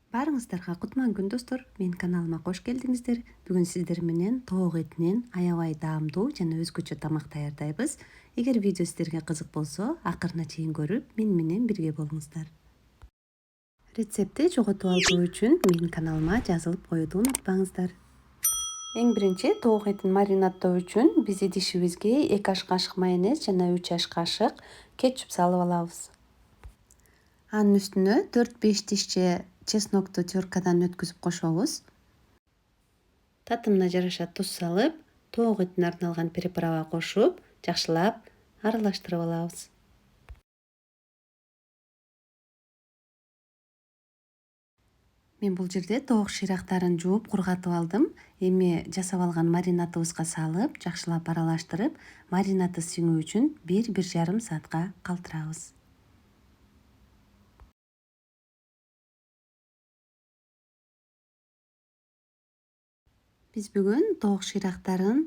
Баарыңыздарга кутман күн достор. Менин каналыма кош келдиңиздер. Бүгүн сиздер менен тоок этинен аябай даамдуу жана өзгөчө тамак даярдайбыз. Эгер видео сиздерге кызык болсо, акырына чейин көрүп, мен менен бирге болуңуздар. Рецептти жоготуп алуу үчүн менин каналыма жазылып коюуду унутпаңыздар. Эң биринчи тоок этин маринадтоо үчүн биз идишибизге 2 аш кашык майонез жана 3 аш кашык кетчуп салып алабыз. Анын үстүнө 4-5 тишче чеснокту теркадан өткүзүп кошобуз. Татымына жараша туз салып, тоок этине арналган приправа кошуп, жакшылап аралаштырып алабыз. Мен бул жерде тоок шыйрактарын жууп кургатып алдым. Эми жасап алган маринадыбызга салып, жакшылап аралаштырып, маринаты сиңүү үчүн 1-1,5 саатка калтырабыз. Биз бүгүн тоок шыйрактарын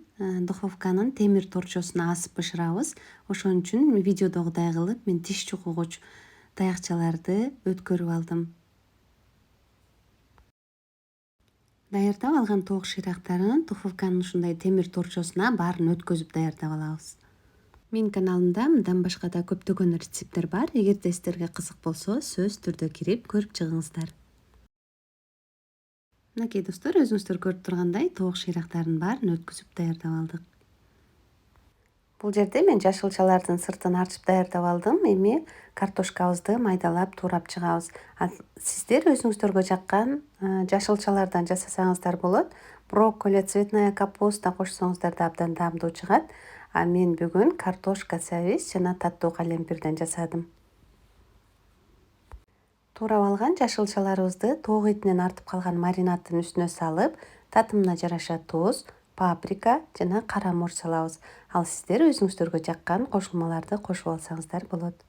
духовканын темир торчосуна асып бышырабыз. Ошон үчүн видеодогудай кылып мен тиш чукугуч таякчаларды өткөрүп алдым. Даярдап алган тоок шыйрактарын духовканын ушундай темир торчосуна баарын өткөзүп даярдап алабыз. Менин каналымда мындан башка да көптөгөн рецепттер бар. Эгерде сиздерге кызык болсо, сөзсүз түрдө кирип көрүп чыгыңыздар. Мынакей достор, өзүңүздөр көрүп тургандай тоок шыйрактарын баарын өткүзүп даярдап алдык. Бул жерде мен жашылчалардын сыртын арчып даярдап алдым. Эми картошкабызды майдалап туурап чыгабыз. Сиздер өзүңүздөргө жаккан жашылчалардан жасасаңыздар болот. Брокколи, цветная капуста кошсоңуздар да абдан даамдуу чыгат. А мен бүгүн картошка сабиз жана таттуу калемпирден жасадым. Туурап алган жашылчаларыбызды тоок этинен артып калган маринадтын үстүнө салып, татымына жараша туз, паприка жана кара мурч салабыз. Ал сиздер өзүңүздөргө жаккан кошулмаларды кошуп алсаңыздар болот.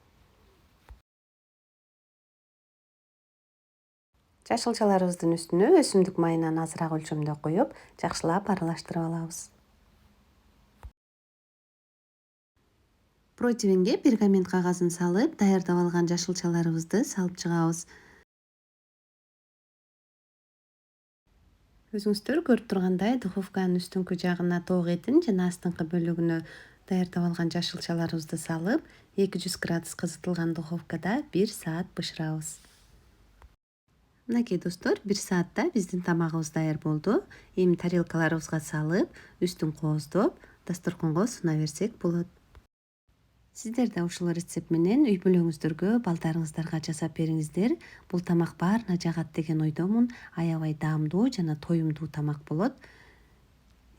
Жашылчаларыбыздын үстүнө өсүмдүк майынан азыраак өлчөмдө куюп, жакшылап аралаштырып алабыз. Противенге пергамент кагазын салып, даярдап алган жашылчаларыбызды салып чыгабыз. Өзүңүздөр көрүп тургандай духовканын үстүңкү жагына тоок этин жана астыңкы бөлүгүнө даярдап алган жашылчаларыбызды салып, 200 градус кызытылган духовкада 1 саат бышырабыз. Мынакей достор, 1 саатта биздин тамагыбыз даяр болду. Эми тарелкаларыбызга салып, үстүн кооздоп, дасторконго суна берсек болот. Сиздер да ушул рецепт менен үй бүлөңүздөргө, балдарыңыздарга жасап бериңиздер. Бул тамак баарына жагат деген ойдомун. Аябай даамдуу жана тоюмдуу тамак болот.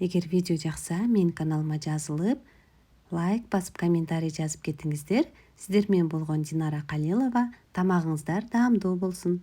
Эгер видео жакса, менин каналыма жазылып, лайк басып, комментарий жазып кетиңиздер. Сиздер менен болгон Динара Калилова. Тамагыңыздар даамдуу болсун.